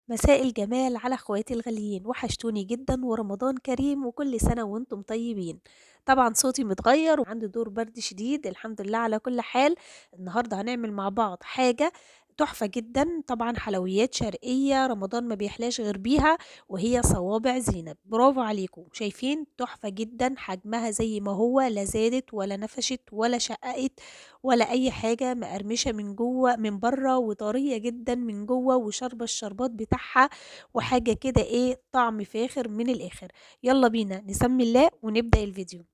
مساء الجمال على اخواتي الغاليين، وحشتوني جدا ورمضان كريم وكل سنة وانتم طيبين. طبعا صوتي متغير وعندي دور برد شديد. الحمد لله على كل حال. النهاردة هنعمل مع بعض حاجة تحفة جدا، طبعا حلويات شرقية رمضان ما بيحلاش غير بيها، وهي صوابع زينب. برافو عليكم، شايفين تحفة جدا، حجمها زي ما هو، لا زادت ولا نفشت ولا شققت ولا اي حاجه، مقرمشه من جوه من بره وطريه جدا من جوه وشاربه الشربات بتاعها، وحاجه كده ايه، طعم فاخر من الاخر. يلا بينا نسمي الله ونبدا الفيديو.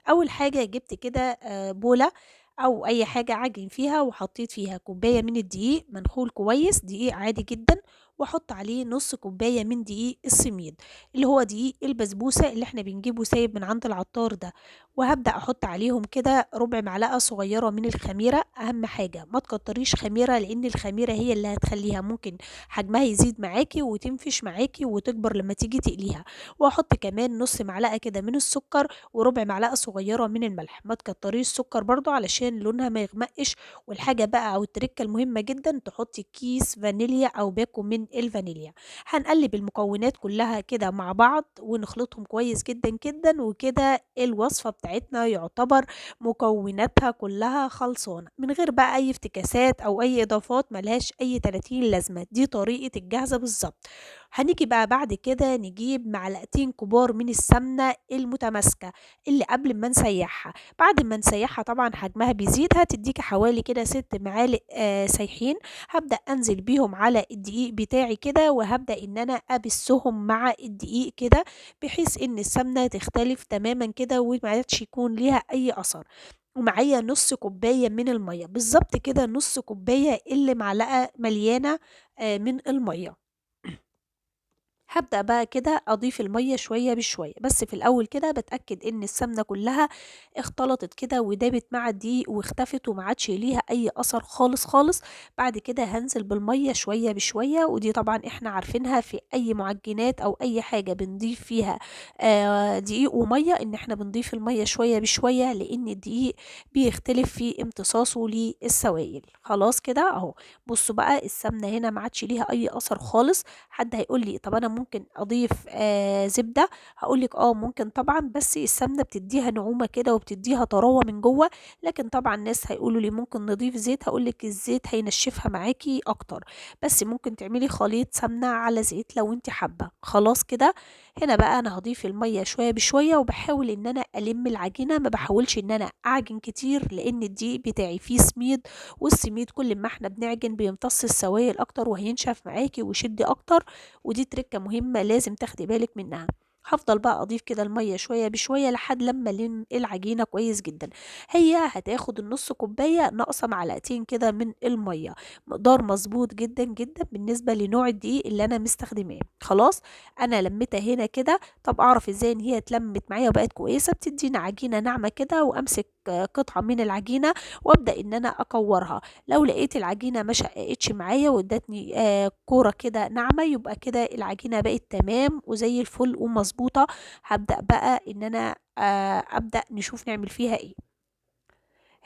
اول حاجه جبت كده بوله او اي حاجه عجن فيها، وحطيت فيها كوبايه من الدقيق منخول كويس، دقيق عادي جدا، واحط عليه نص كوبايه من دقيق السميد، اللي هو دقيق البسبوسه اللي احنا بنجيبه سايب من عند العطار ده. وهبدأ أحط عليهم كده ربع معلقة صغيرة من الخميرة. أهم حاجة ما تكتريش خميرة، لأن الخميرة هي اللي هتخليها ممكن حجمها يزيد معاكي وتنفش معاكي وتكبر لما تيجي تقليها. وأحط كمان نص معلقة كده من السكر وربع معلقة صغيرة من الملح. ما تكتريش سكر برضو علشان لونها ما يغمقش. والحاجة بقى أو التركة المهمة جدا، تحطي كيس فانيليا أو باكو من الفانيليا. هنقلب المكونات كلها كده مع بعض ونخلطهم كويس جدا جدا، وكده الوصفة بتاعتنا يعتبر مكوناتها كلها خلصانة من غير بقى أي افتكاسات أو أي إضافات، ملهاش أي 30 لازمة. دي طريقة الجاهزة بالظبط. هنيجي بقى بعد كده نجيب معلقتين كبار من السمنة المتماسكة اللي قبل ما نسيحها. بعد ما نسيحها طبعا حجمها بيزيد، هتديكي حوالي كده 6 معالق سايحين. هبدأ أنزل بيهم على الدقيق بتاعي كده، وهبدأ إن أنا أبسهم مع الدقيق كده، بحيث إن السمنة تختلف تماما كده وما عادش يكون ليها أي أثر. ومعايا نص كوباية من المية بالظبط كده، نص كوباية اللي معلقة مليانة من المية. هابدأ بقى كده أضيف المَيّة شوية بشوية، بس في الأول كده باتأكد إن السمنة كلّها اختلطت كده ودابت مع الدقيق واختفت وما عادش ليها أي أثر خالص، خالص. بعد كده هانزل بالمَيّة شوية بشوية، ودي طبعًا إحنا عارفينها في أي معجنات أو أي حاجة بنضيف فيها دقيق ومَيّة، إن إحنا بنضيف المَيّة شوية بشوية، لإن الدقيق بيختلف في امتصاصه للسوائل. خلاص كده أهو. بُصّوا بقى السمنة هنا ما عادش ليها أي أثر خالص. حد هيقول لي طب أنا ممكن أضيف زبدة؟ هاقول لِك ممكن طبعًا، بس السمنة بتدّيها نعومة كده وبتدّيها طراوة من جوّه. لكن طبعًا ناس هيقولوا لي ممكن نضيف زيت، هاقول لِك الزيت هينشّفها معاكِ أكتر، بس ممكن تعملي خليط سمنة على زيت لو أنتِ حابة. خلاص كده. هنا بقى أنا هاضيف المَيّة شوية بشوية، وباحاول إن أنا ألِم العجينة، ما باحاولش إن أنا أعجن كتير، لإن الدقيق بتاعي فيه سميد، والسميد كل ما إحنا بنعجن بيمتص السوائل أكتر وهينشف معاكِ ويشد أكتر. ودي تركة مهمة لازم تاخدي بالِك منها. هافضل بقى أضيف كده المَيّة شوية بشوية لحد لمّا ألِم العجينة كويس جدًا. هي هتاخد النُص كوباية ناقصة معلقتين كده من المَيّة، مقدار مضبوط جدًا، جدًا بالنسبة لنوع الدقيق اللي أنا مستخدماه. خلاص. أنا لميتها هنا كده. طب أعرف إزاي إن هي اتلمت معايا وبقت كويسة؟ بتدّينا عجينة ناعمة كده، وأمسك قطعة من العجينة وأبدأ إن أنا أكوّرها. لو لقيت العجينة ما شققتش معايا وادتني كورة كده ناعمة، يبقى كده العجينة بقت تمام وزي الفل ومضبوطة. هابدأ بقى إن أنا أبدأ نشوف نعمل فيها إيه.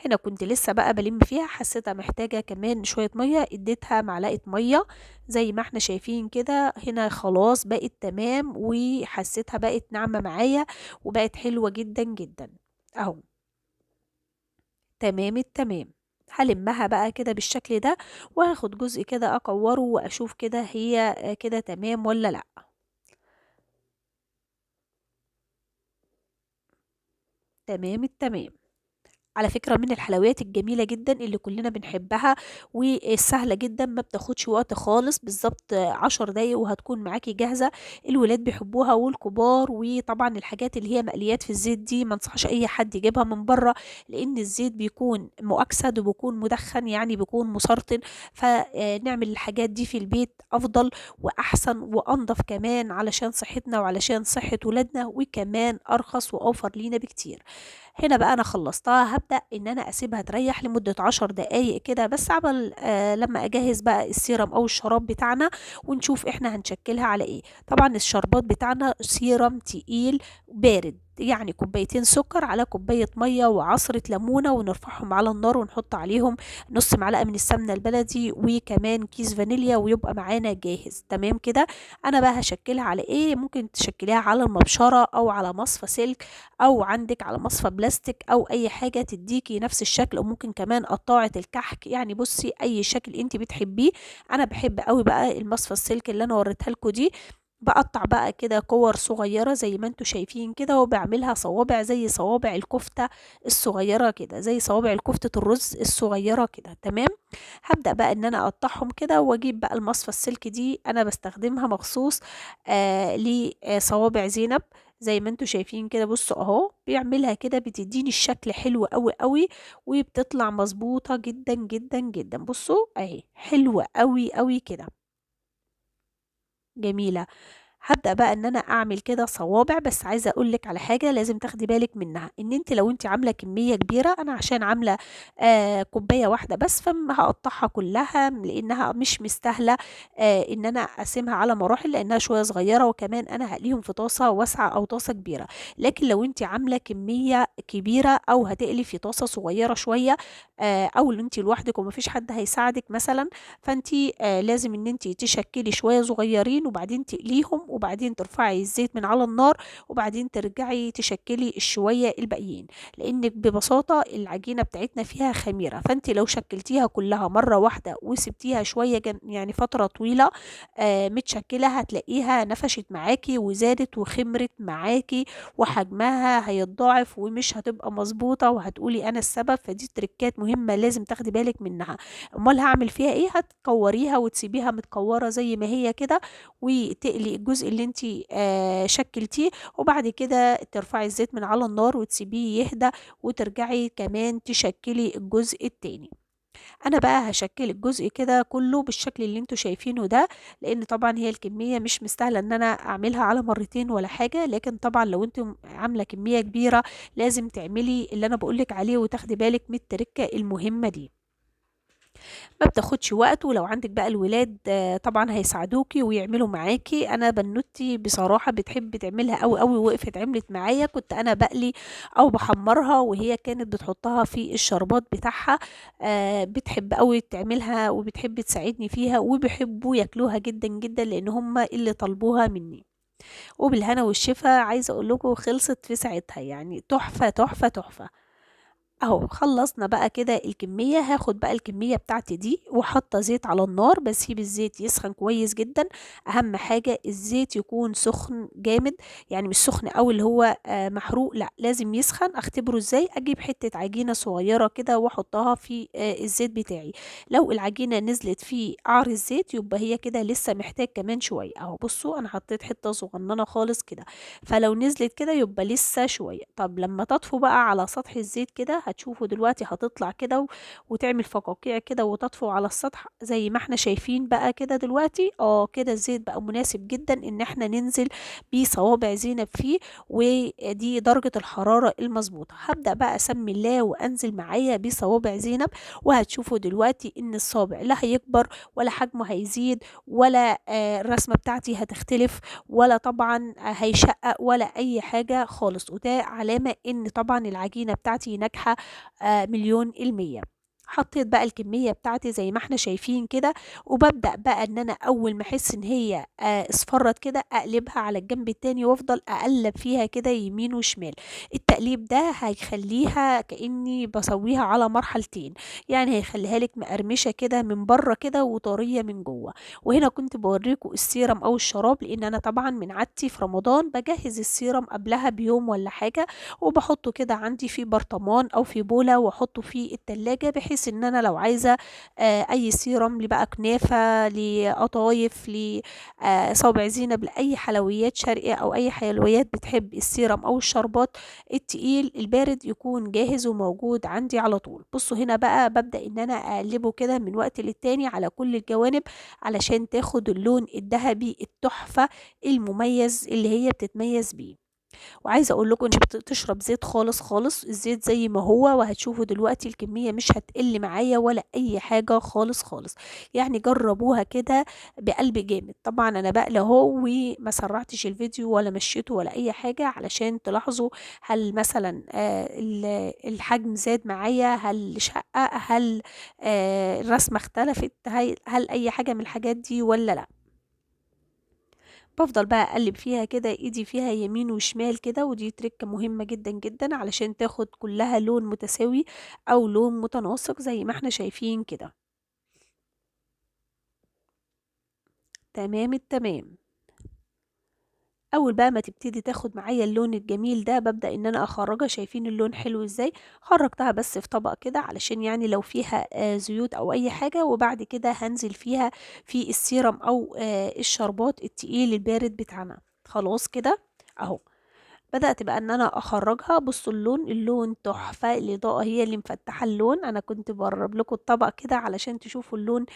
هنا كنت لسه بقى بالِم فيها، حسيتها محتاجة كمان شوية مَيّة، اديتها معلقة مَيّة زي ما إحنا شايفين كده. هنا خلاص بقت تمام، وحسيتها بقت ناعمة معايا وبقت حلوة جدًا، جدًا. أهو. تمام التمام. هالمّها بقى كده بالشكل ده، وهاخد جزء كده أكوّره وأشوف كده هي كده تمام والّا لأ. تمام التمام. على فكرة من الحلويات الجميلة جدًا اللي كلنا بنحبها، والسهلة جدًا، ما بتاخدش وقت خالص، بالضبط 10 دقايق وهتكون معاكِ جاهزة. الولاد بيحبوها والكبار. وطبعًا الحاجات اللي هي مقليات في الزيت دي ما انصحش أي حد يجيبها من برّه، لإن الزيت بيكون مؤكسد وبيكون مدخن، يعني بيكون مسرطن. نعمل الحاجات دي في البيت أفضل وأحسن وأنضف كمان، علشان صحتنا وعلشان صحة ولادنا، وكمان أرخص وأوفر لينا بكتير. هنا بقى أنا خلّصتها، هابدأ إن أنا أسيبها تريّح لمدة 10 دقايق كده، بس عَبَل لمّا أجهّز بقى السيرم أو الشراب بتاعنا، ونشوف إحنا هنشكّلها على إيه. طبعًا الشربات بتاعنا سيرم تقيل بارد، يعني كوبايتين سكر على كوباية مية وعصرة ليمونة، ونرفعهم على النار ونحط عليهم نص معلقة من السمنة البلدي وكمان كيس فانيليا، ويبقى معانا جاهز تمام كده. انا بقى هشكلها على ايه؟ ممكن تشكليها على المبشرة او على مصفى سلك، او عندك على مصفى بلاستيك او اي حاجة تديكي نفس الشكل، او ممكن كمان قطاعة الكحك، يعني بصي اي شكل انت بتحبيه. انا بحب قوي بقى المصفى السلك اللي انا وريتها لكم دي. بقطع بقى كده كور صغيرة زي ما انتوا شايفين كده، وبعملها صوابع زي صوابع الكفتة الصغيرة كده، زي صوابع الكفتة الرز الصغيرة كده تمام. هبدأ بقى ان انا اقطعهم كده، واجيب بقى المصفى السلك دي انا بستخدمها مخصوص لصوابع زينب. زي ما انتوا شايفين كده، بصوا اهو بيعملها كده بتديني الشكل حلو قوي قوي، وبتطلع مظبوطة جدا جدا جدا. بصوا اهي حلوة قوي قوي كده، جميلة. هابدأ بقى إن أنا أعمل كده صوابع، بس عايزة أقول لِك على حاجة لازم تاخدي بالِك منها، إن أنتِ لو أنتِ عاملة كمية كبيرة، أنا عشان عاملة كوباية واحدة بس، هاقطّعها كلّها لإنها مش مستاهلة إن أنا أقسمها على مراحل، لإنها شوية صغيرة، وكمان أنا هاقليهم في طاسة واسعة أو طاسة كبيرة. لكن لو أنتِ عاملة كمية كبيرة أو هتقلي في طاسة صغيرة شوية، أو اللي أنتِ لوحدِك وما فيش حد هيساعدِك مثلًا، فأنتِ لازم إن أنتِ تشكّلي شوية صغيّرين وبعدين تقليهم، وبعدين ترفعي الزيت من على النار، وبعدين ترجعي تشكّلي الشوية الباقيين، لإن ببساطة العجينة بتاعتنا فيها خميرة، فأنتِ لو شكّلتيها كلّها مرّة واحدة وسبتيها شوية يعني فترة طويلة متشكّلة، هتلاقيها نفشت معاكِ وزادت وخمرت معاكِ، وحجمها هيتضاعف ومش هتبقى مضبوطة، وهتقولي أنا السبب. فدي تريكات مهمة لازم تاخدي بالِك منها. أمال هاعمل فيها إيه؟ هتكوريها وتسيبيها متكورة زي ما هي كده، وتقلي الجزء اللي أنتِ شكلتيه، وبعد كده ترفعي الزيت من على النار وتسيبيه يهدى، وترجعي كمان تشكلي الجزء التاني. أنا بقى هاشكّل الجزء كده كلّه بالشكل اللي أنتم شايفينه ده، لإن طبعًا هي الكمية مش مستاهلة إن أنا أعملها على مرتين ولا حاجة، لكن طبعًا لو أنتِ عاملة كمية كبيرة لازم تعملي اللي أنا باقول لِك عليه، وتاخدي بالِك من التركة المهمة دي. ما بتاخدش وقت، ولو عندِك بقى الولاد طبعًا هيساعدوكِ ويعملوا معاكِ. أنا بنوتي بصراحة بتحب تعملها أوي، أوي، ووقفت عملت معايا، كنت أنا باقلي أو باحمّرها وهي كانت بتحطها في الشربات بتاعها. بتحب أوي تعملها وبتحب تساعدني فيها، وبيحبوا ياكلوها جدًا، جدًا، لإن هُم اللي طلبوها مني. وبالهنا والشفا، عايزة أقول لكم خلصت في ساعتها، يعني تحفة، تحفة، تحفة. أهو خلّصنا بقى كده الكمية، هاخد بقى الكمية بتاعتي دي وحاطة زيت على النار، باسيب الزيت يسخن كويس جدًا. أهم حاجة الزيت يكون سخن جامد، يعني مش سخن أوي اللي هو محروق، لأ لازم يسخن. أختبره إزاي؟ أجيب حتة عجينة صغيرة كده وأحطها في الزيت بتاعي، لو العجينة نزلت في قعر الزيت يبقى هي كده لسه محتاج كمان شوية. أهو بُصّوا أنا حطيت حتة صغننة خالص كده، فلو نزلت كده يبقى لسه شوية. طب لمّا تطفو بقى على سطح الزيت كده، هتشوفوا دلوقتي هتطلع كده وتعمل فقاقيع كده وتطفو على السطح زي ما إحنا شايفين بقى كده دلوقتي. كده الزيت بقى مناسب جدًا إن إحنا ننزل بصوابع زينب فيه، ودي درجة الحرارة المضبوطة. هابدأ بقى أسمي الله وأنزل معايا بصوابع زينب، وهتشوفوا دلوقتي إن الصابع لا هيكبر ولا حجمه هيزيد، ولا الرسمة بتاعتي هتختلف، ولا طبعًا هيشقّق ولا أي حاجة خالص، وده علامة إن طبعًا العجينة بتاعتي ناجحة مليون المِيّة. حطيت بقى الكمية بتاعتي زي ما إحنا شايفين كده، وبابدأ بقى إن أنا أول ما أحس إن هي اصفرّت كده أقلبها على الجنب التاني، وأفضل أقلّب فيها كده يمين وشمال. التقليب ده هيخلّيها كإني باسويها على مرحلتين، يعني هيخلّيها لِك مقرمشة كده من برّه كده وطرية من جوّه. وهنا كنت باورّيكم السيرم أو الشراب، لإن أنا طبعًا من عادتي في رمضان باجهّز السيرم قبلها بيوم والّا حاجة، وباحطّه كده عندي في برطمان أو في بولة وأحطّه في التلاجة، بحيث إن أنا لو عايزة أي سيرم بقى كنافة، لقطايف، صوابع زينب، لأي حلويات شرقي أو أي حلويات بتحب السيرم أو الشربات التقيل البارد يكون جاهز وموجود عندي على طول. بُصّوا هنا بقى بابدأ إن أنا أقلّبه كده من وقت للتاني على كل الجوانب، علشان تاخد اللون الدهبي التحفة المميز اللي هي بتتميز بيه. وعايزة أقول لكم إن مش بتشرب زيت خالص، خالص، الزيت زي ما هو، وهتشوفوا دلوقتي الكمية مش هتقل معايا ولا أي حاجة خالص، خالص. يعني جربوها كده بقلب جامد. طبعًا أنا باقلي أهو وما سرّعتش الفيديو ولا مشيته ولا أي حاجة علشان تلاحظوا هل مثلًا الحجم زاد معايا، هل شقّق، هل الرسمة اختلفت، هل أي حاجة من الحاجات دي والّا لأ. بافضل بقى أقلِّب فيها كده، إيدي فيها يمين وشمال كده، ودي ترِكّة مهمة جدًا، جدًا، علشان تاخد كلّها لون متساوي أو لون متناسق زي ما إحنا شايفين كده. تمام التمام. أول بقى ما تبتدي تاخد معايا اللون الجميل ده، بابدأ إن أنا أخرّجها، شايفين اللون حلو إزاي؟ خرّجتها بس في طبق كده علشان يعني لو فيها زيوت أو أي حاجة، وبعد كده هانزل فيها في السيرم أو الشربات التقيل البارد بتاعنا. خلاص كده، أهو. بدأت بقى إن أنا أخرّجها، بُصّوا اللون تحفة، الإضاءة هي اللي مفتحة اللون، أنا كنت باقرّب لكم الطبق كده علشان تشوفوا اللون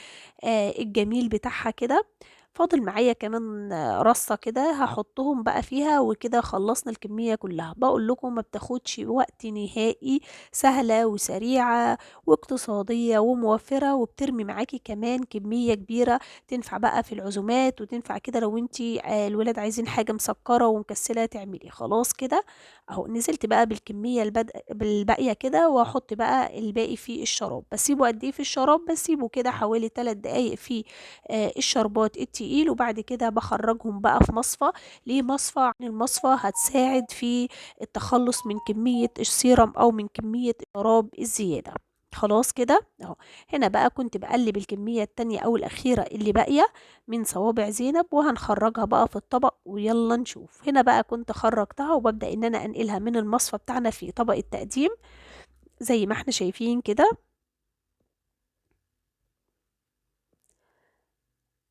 الجميل بتاعها كده. فاضل معايا كمان رصّة كده هاحطهم بقى فيها وكده خلّصنا الكمية كلّها. باقول لكم ما بتاخدش وقت نهائي، سهلة وسريعة واقتصادية وموفّرة، وبترمي معاكِ كمان كمية كبيرة تنفع بقى في العزومات، وتنفع كده لو أنتِ الولاد عايزين حاجة مسكّرة ومكسّلة تعملي. خلاص كده، أهو نزلت بقى بالكمية بالباقية كده، وهاحط بقى الباقي في الشراب. باسيبه قد إيه في الشراب؟ باسيبه كده حوالي 3 دقايق في الشربات التقيل، وبعد كده باخرّجهم بقى في مصفى. ليه مصفى؟ عشان المصفى هتساعد في التخلُّص من كمية السيرم أو من كمية الشراب الزيادة. خلاص كده، أهو. هنا بقى كنت باقلِّب الكمية التانية أو الأخيرة اللي باقية من صوابع زينب، وهنخرّجها بقى في الطبق ويالّا نشوف. هنا بقى كنت خرّجتها وبابدأ إن أنا أنقلها من المصفى بتاعنا في طبق التقديم زي ما إحنا شايفين كده،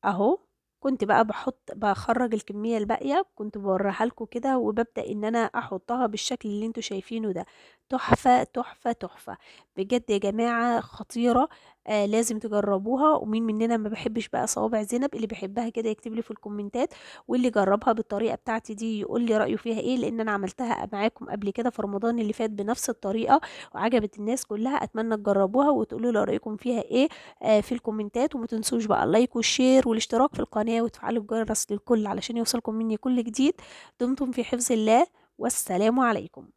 أهو. كنت بقى باخرّج الكمية الباقية، كنت باورّيها لكم كده، وبابدأ إن أنا أحطّها بالشكل اللي أنتم شايفينه ده. تحفة، تحفة، تحفة. بجد يا جماعة خطيرة، لازم تجرّبوها. ومين مننا ما بيحبش بقى صوابع زينب؟ اللي بيحبها كده يكتب لي في الكومنتات، واللي جرّبها بالطريقة بتاعتي دي يقول لي رأيه فيها إيه، لإن أنا عملتها معاكم قبل كده في رمضان اللي فات بنفس الطريقة، وعجبت الناس كلّها. أتمنى تجرّبوها وتقولوا لي رأيكم فيها إيه في الكومنتات. وما تنسوش بقى اللايك والشير والاشتراك في القناة وتفعلوا الجرس للكل علشان يوصلكم مني كل جديد. دمتم في حفظ الله، والسلام عليكم.